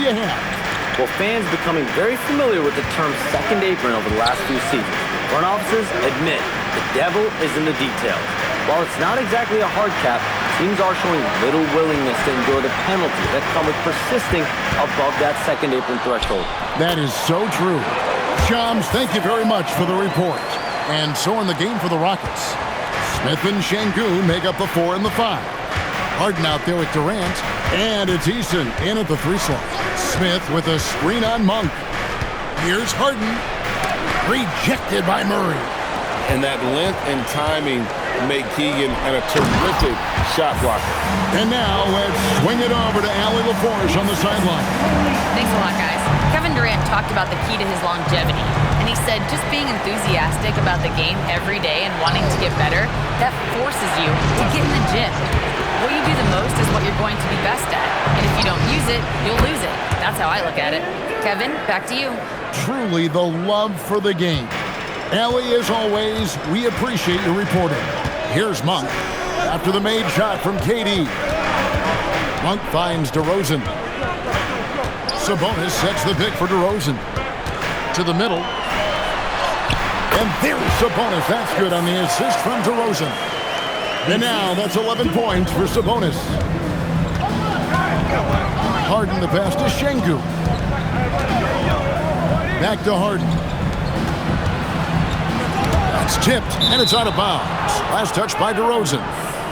you have? Well, fans becoming very familiar with the term second apron over the last few seasons. Front offices admit the devil is in the details. While it's not exactly a hard cap, teams are showing little willingness to endure the penalties that come with persisting above that second apron threshold. That is so true. Shams, thank you very much for the report. And so in the game for the Rockets, Smith and Şengün make up the 4 and the 5. Harden out there with Durant, and it's Eason in at the 3 slot. Smith with a screen on Monk. Here's Harden. Rejected by Murray. And that length and timing make Keegan a terrific shot blocker. And now let's swing it over to Allie LaForge on the sideline. Thanks a lot, guys. Kevin Durant talked about the key to his longevity. And he said just being enthusiastic about the game every day and wanting to get better, that forces you to get in the gym. What you do the most is what you're going to be best at. And if you don't use it, you'll lose it. That's how I look at it. Kevin, back to you. Truly the love for the game. Allie, as always, we appreciate your reporting. Here's Monk after the made shot from KD. Monk finds DeRozan. Sabonis sets the pick for DeRozan. To the middle. And there's Sabonis. That's good on the assist from DeRozan. And now that's 11 points for Sabonis. Harden the pass to Şengün. Back to Harden. That's tipped, and it's out of bounds. Last touch by DeRozan.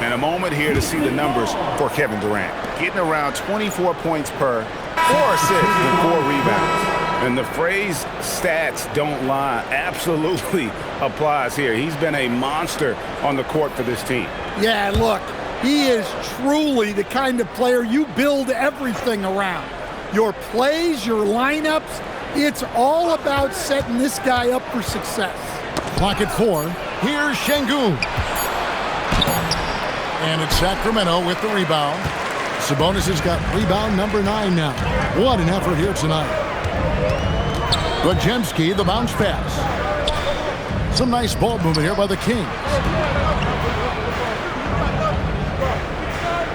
And a moment here to see the numbers for Kevin Durant. Getting around 24 points per, 4 assists, and 4 rebounds. And the phrase stats don't lie absolutely applies here. He's been a monster on the court for this team. Yeah, look, he is truly the kind of player you build everything around. Your plays, your lineups, it's all about setting this guy up for success. Clock at 4. Here's Şengün. And it's Sacramento with the rebound. Sabonis has got rebound number 9 now. What an effort here tonight. Podziemski, the bounce pass. Some nice ball movement here by the Kings.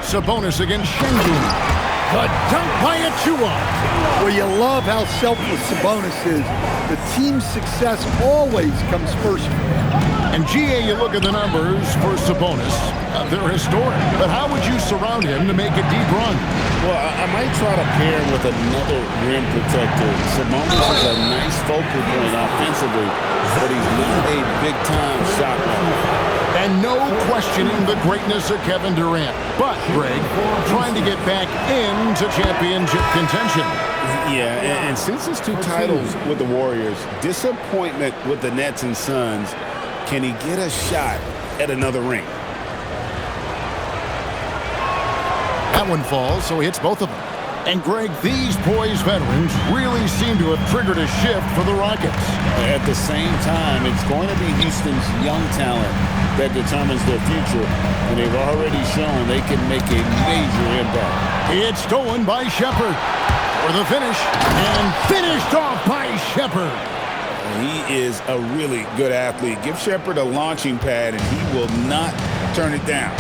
Sabonis against Şengün. The dunk by Achiuwa. Well, you love how selfless Sabonis is. The team's success always comes first for him. And GA, you look at the numbers for Sabonis. They're historic. But how would you surround him to make a deep run? Well, I might try to pair him with another rim protector. Sabonis is a nice focal point offensively, but he's not a big-time shot blocker. And no questioning the greatness of Kevin Durant. But, Greg, trying to get back into championship contention. Yeah, and since his 2 titles with the Warriors, disappointment with the Nets and Suns, can he get a shot at another ring? That one falls, so he hits both of them. And, Greg, these poised veterans really seem to have triggered a shift for the Rockets. At the same time, it's going to be Houston's young talent that determines their future, and they've already shown they can make a major impact. It's stolen by Shepherd for the finish, and finished off by Shepherd. He is a really good athlete. Give Shepherd a launching pad, and he will not turn it down.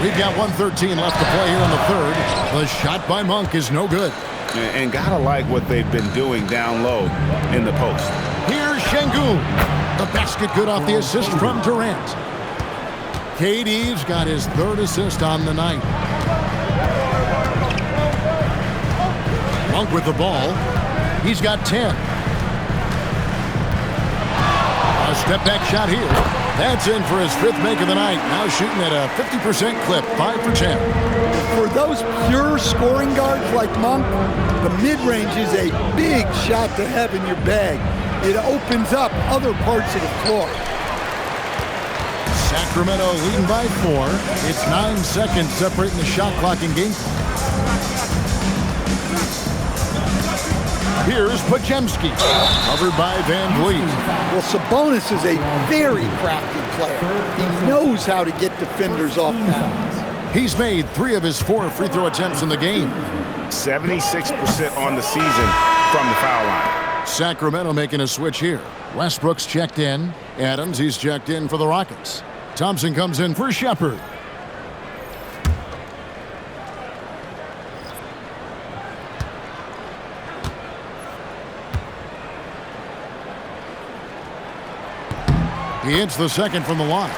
We've got 1:13 left to play here in the third. The shot by Monk is no good. And gotta like what they've been doing down low in the post. Here's Şengün. The basket good off the assist from Durant. KD's got his 3rd assist on the night. Monk with the ball. He's got 10. A step back shot here. That's in for his 5th make of the night. Now shooting at a 50% clip, 5 for 10. For those pure scoring guards like Monk, the mid-range is a big shot to have in your bag. It opens up other parts of the floor. Sacramento leading by 4. It's 9 seconds separating the shot clock and game clock. Here's Podziemski, covered by Van Vliet. Well, Sabonis is a very crafty player. He knows how to get defenders off balance. He's made 3 of his 4 free throw attempts in the game. 76% on the season from the foul line. Sacramento making a switch here. Westbrook's checked in. Adams, he's checked in for the Rockets. Thompson comes in for Shepherd. He hits the second from the line.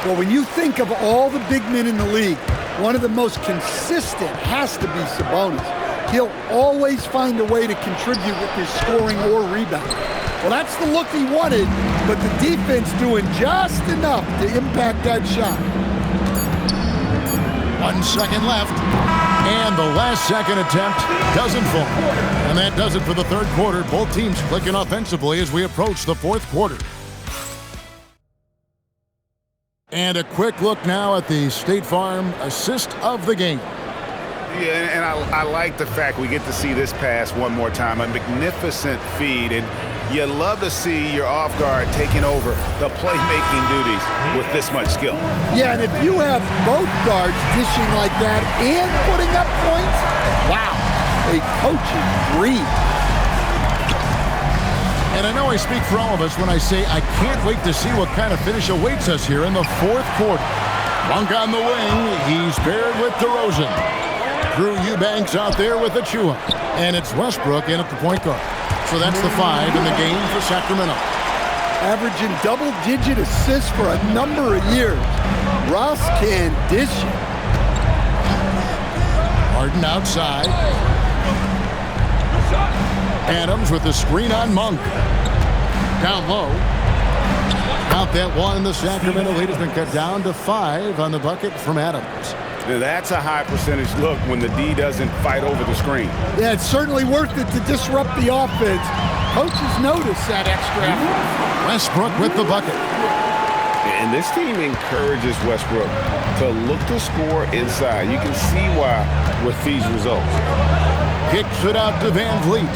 Well, when you think of all the big men in the league, one of the most consistent has to be Sabonis. He'll always find a way to contribute with his scoring or rebound. Well, that's the look he wanted, but the defense doing just enough to impact that shot. 1 second left, and the last second attempt doesn't fall. And that does it for the third quarter. Both teams clicking offensively as we approach the fourth quarter. And a quick look now at the State Farm assist of the game. Yeah, and I like the fact we get to see this pass one more time. A magnificent feed, and you love to see your off guard taking over the playmaking duties with this much skill. Yeah, and if you have both guards dishing like that and putting up points, wow, a coach's dream. And I know I speak for all of us when I say I can't wait to see what kind of finish awaits us here in the fourth quarter. Monk on the wing. He's paired with DeRozan. Drew Eubanks out there with Achua. And it's Westbrook in at the point guard. So that's the 5 in the game for Sacramento. Averaging double-digit assists for a number of years. Russ can dish it. Harden outside. Adams with the screen on Monk. Down low. Count that one. The Sacramento lead has been cut down to 5 on the bucket from Adams. Now that's a high percentage look when the D doesn't fight over the screen. Yeah, it's certainly worth it to disrupt the offense. Coaches notice that extra effort. Westbrook with the bucket. And this team encourages Westbrook to look to score inside. You can see why with these results. Kicks it out to Van Vliet.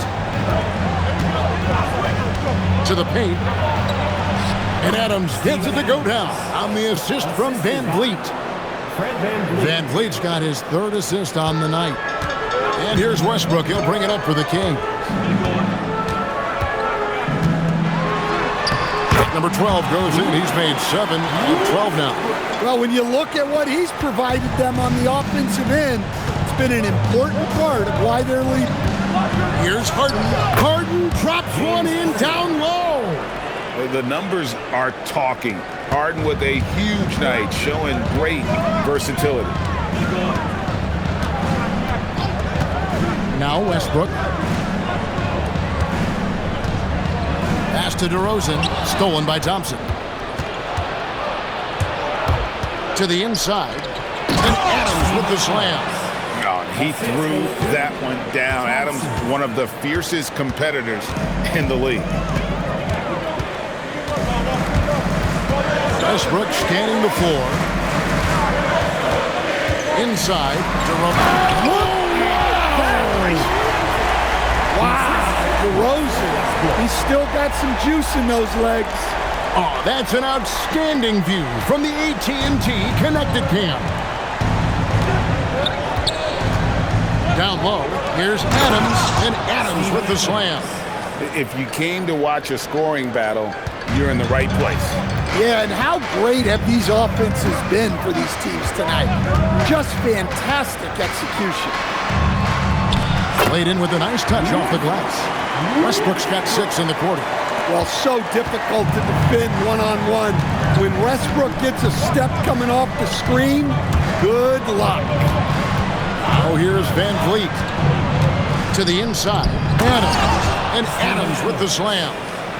To the paint. And Adams gets it to go down on the assist from Van Vliet. Van Vliet's got his third assist on the night. And here's Westbrook. He'll bring it up for the King. Number 12 goes in. He's made 7 of 12 now. Well, when you look at what he's provided them on the offensive end, it's been an important part of why they're leading. Here's Harden. Harden drops one in down low. The numbers are talking. Harden with a huge night, showing great versatility. Now Westbrook. Pass to DeRozan. Stolen by Thompson. To the inside. And Adams with the slam. Oh, he threw that one down. Adams, one of the fiercest competitors in the league. Westbrook scanning the floor. Inside. DeRozan. Wow. DeRozan. He's still got some juice in those legs. Oh, that's an outstanding view from the AT&T Connected Cam. Down low, here's Adams, and Adams with the slam. If you came to watch a scoring battle, you're in the right place. Yeah, and how great have these offenses been for these teams tonight? Just fantastic execution. Played in with a nice touch off the glass. Westbrook's got 6 in the quarter. Well, so difficult to defend one-on-one. When Westbrook gets a step coming off the screen, good luck. Oh, here's Van Vliet. To the inside. Adams. And Adams with the slam.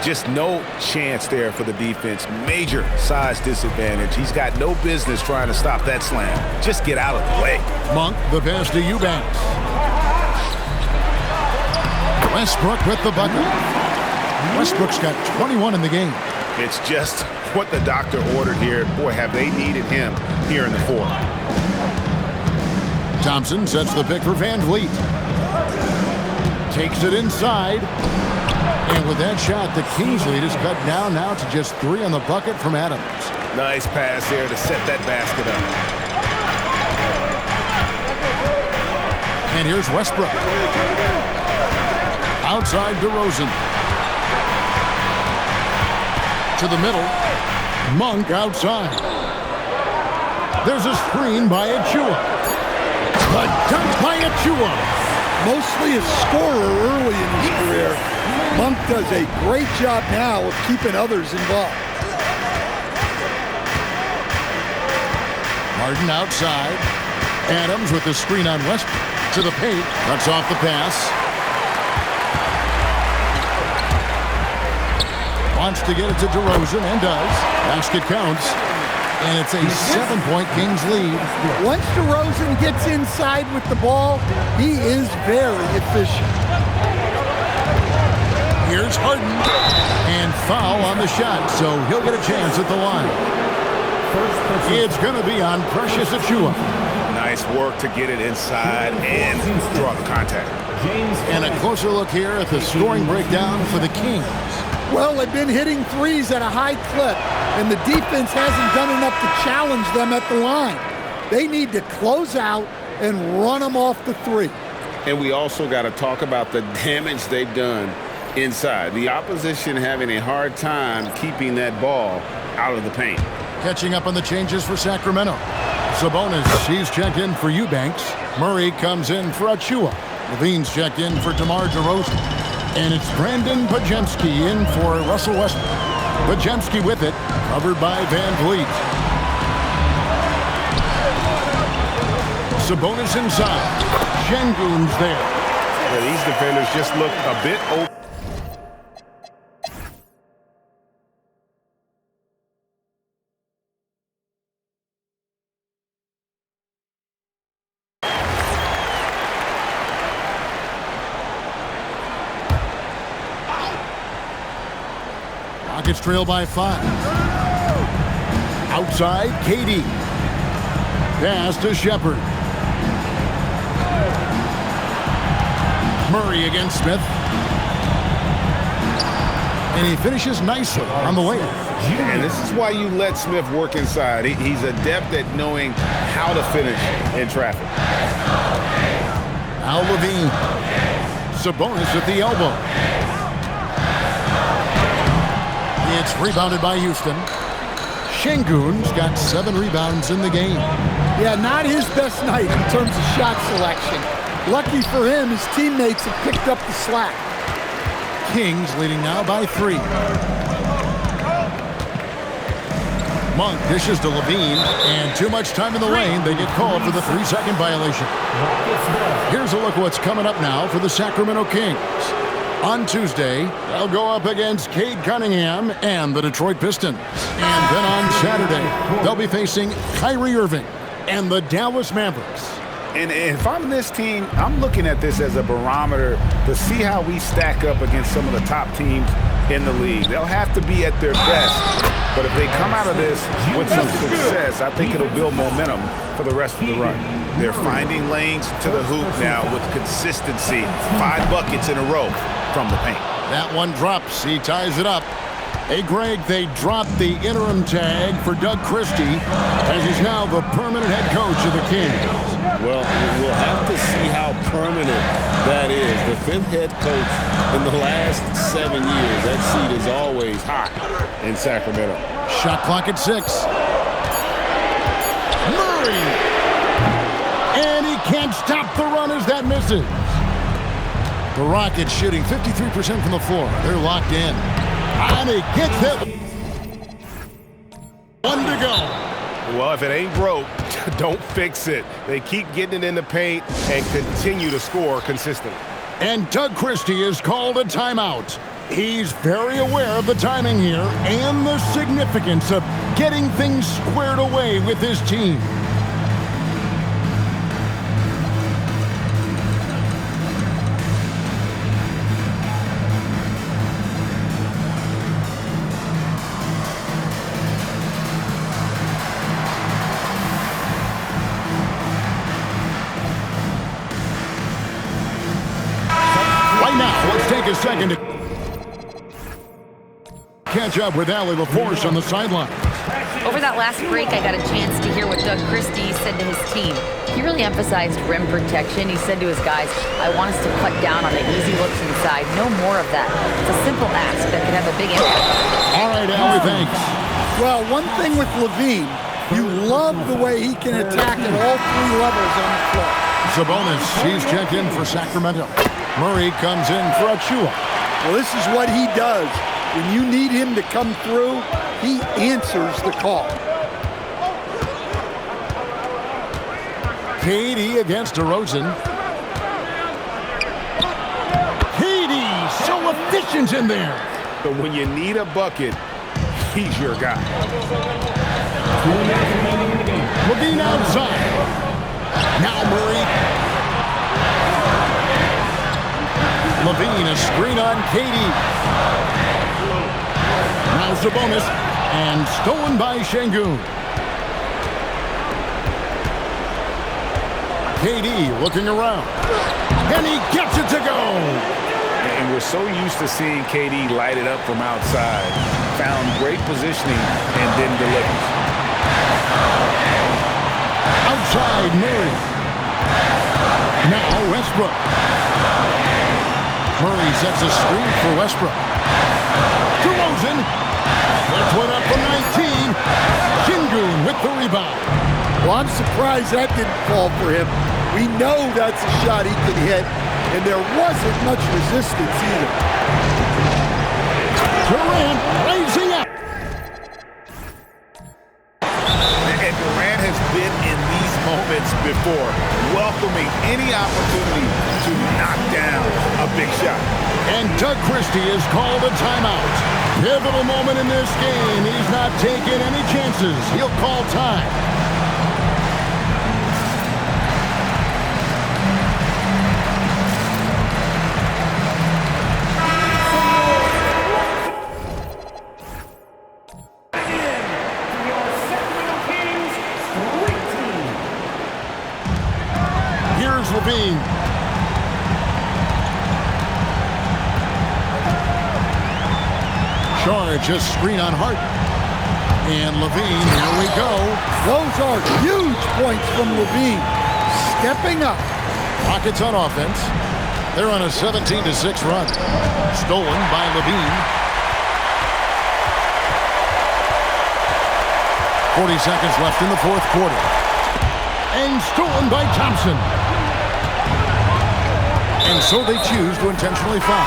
Just no chance there for the defense. Major size disadvantage. He's got no business trying to stop that slam. Just get out of the way. Monk, the pass to Eubanks. Westbrook with the bucket. Westbrook's got 21 in the game. It's just what the doctor ordered here. Boy, have they needed him here in the fourth. Thompson sets the pick for Van Vliet. Takes it inside. And with that shot, the Kings lead is cut down now to just 3 on the bucket from Adams. Nice pass there to set that basket up. And here's Westbrook. Outside DeRozan. To the middle. Monk outside. There's a screen by Achua. The dunk by Achua. Mostly a scorer early in his career, Monk does a great job now of keeping others involved. Harden outside. Adams with the screen on West to the paint. Cuts off the pass. Wants to get it to DeRozan and does. Basket counts. And it's a 7-point Kings lead. Once DeRozan gets inside with the ball, he is very efficient. Here's Harden. And foul on the shot, so he'll get a chance at the line. It's going to be on Precious Achiuwa. Nice work to get it inside and draw the contact. And a closer look here at the scoring breakdown for the Kings. Well, they've been hitting threes at a high clip, and the defense hasn't done enough to challenge them at the line. They need to close out and run them off the three. And we also got to talk about the damage they've done inside. The opposition having a hard time keeping that ball out of the paint. Catching up on the changes for Sacramento. Sabonis, he's checked in for Eubanks. Murray comes in for Achiuwa. Levine's checked in for DeMar DeRozan. And it's Brandon Podziemski in for Russell Westbrook. Podziemski with it, covered by Van Vliet. Sabonis inside. Şengün's there. Yeah, these defenders just look a bit open. Rockets trail by 5. Outside, KD. Pass to Shepard. Murray against Smith. And he finishes nicely on the layup. And this is why you let Smith work inside. He's adept at knowing how to finish in traffic. Al Levine. Sabonis at the elbow. It's rebounded by Houston. Şengün's got 7 rebounds in the game. Yeah, not his best night in terms of shot selection. Lucky for him, his teammates have picked up the slack. Kings leading now by 3. Monk dishes to Levine, and too much time in the lane. They get called for the 3-second violation. Here's a look at what's coming up now for the Sacramento Kings. On Tuesday, they'll go up against Cade Cunningham and the Detroit Pistons. And then on Saturday, they'll be facing Kyrie Irving and the Dallas Mavericks. And if I'm this team, I'm looking at this as a barometer to see how we stack up against some of the top teams in the league. They'll have to be at their best. But if they come out of this with some success, I think it'll build momentum for the rest of the run. They're finding lanes to the hoop now with consistency. 5 buckets in a row from the paint. That one drops. He ties it up. Hey, Greg, they dropped the interim tag for Doug Christie as he's now the permanent head coach of the Kings. Well, we'll have to see how permanent that is. The 5th head coach in the last 7 years. That seat is always hot in Sacramento. Shot clock at 6. Murray! And he can't stop the run as that misses. The Rockets shooting 53% from the floor. They're locked in. And he gets it. 1 to go. Well, if it ain't broke, don't fix it. They keep getting it in the paint and continue to score consistently. And Doug Christie is called a timeout. He's very aware of the timing here and the significance of getting things squared away with his team. A second to catch up with Allie LaForce on the sideline. Over that last break, I got a chance to hear what Doug Christie said to his team. He really emphasized rim protection. He said to his guys, I want us to cut down on the easy looks inside. No more of that. It's a simple ask that could have a big impact. All right, Allie, thanks. Well, one thing with Levine, you love the way he can attack at all 3 levels on the floor. Sabonis, he's checked in for Sacramento. Murray comes in for Achiuwa. Well, this is what he does. When you need him to come through, he answers the call. KD against DeRozan. KD, so efficient in there. But when you need a bucket, he's your guy. Levine outside. Now Murray. Levine, a screen on KD. Now Sabonis, and stolen by Şengün. KD looking around, and he gets it to go. And we're so used to seeing KD light it up from outside. Found great positioning and then delivers. Outside Murray. Now Westbrook. Murray sets a screen for Westbrook. DeRozan. Puts one up from 19. Şengün with the rebound. Well, I'm surprised that didn't fall for him. We know that's a shot he can hit, and there wasn't much resistance either. Durant raising up. And Durant has been in these moments before, welcoming any opportunity to knock down a big shot. And Doug Christie has called a timeout. Pivotal moment in this game. He's not taking any chances. He'll call time. Here's Levine. Charge, a screen on Hart. And Levine, here we go. Those are huge points from Levine. Stepping up. Rockets on offense. They're on a 17-6 run. Stolen by Levine. 40 seconds left in the fourth quarter. And stolen by Thompson. And so they choose to intentionally foul.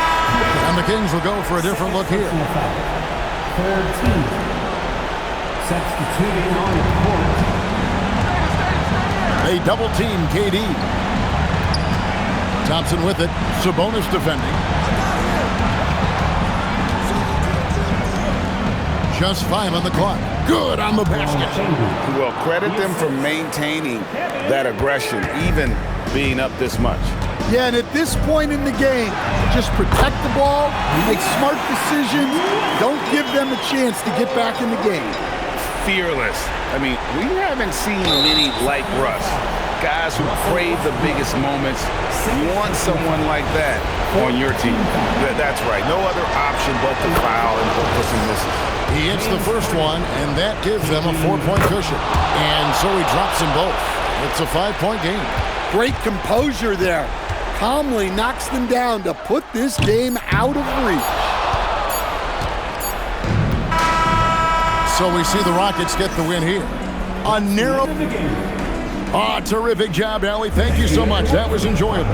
And the Kings will go for a different look here. Third team. Substituting on the court. They double team KD. Thompson with it. Sabonis defending. Just 5 on the clock. Good on the basket. Well, credit them for maintaining that aggression, even being up this much. Yeah, and at this point in the game, just protect the ball, make smart decisions, don't give them a chance to get back in the game. Fearless. I mean, we haven't seen many like Russ. Guys who crave the biggest moments. Want someone like that on your team. That's right. No other option but to foul and hope for some misses. He hits the first one, and that gives them a 4-point cushion. And so he drops them both. It's a 5-point game. Great composure there. Calmly knocks them down to put this game out of reach. So we see the Rockets get the win here. A narrow... terrific job, Allie. Thank you so much. That was enjoyable.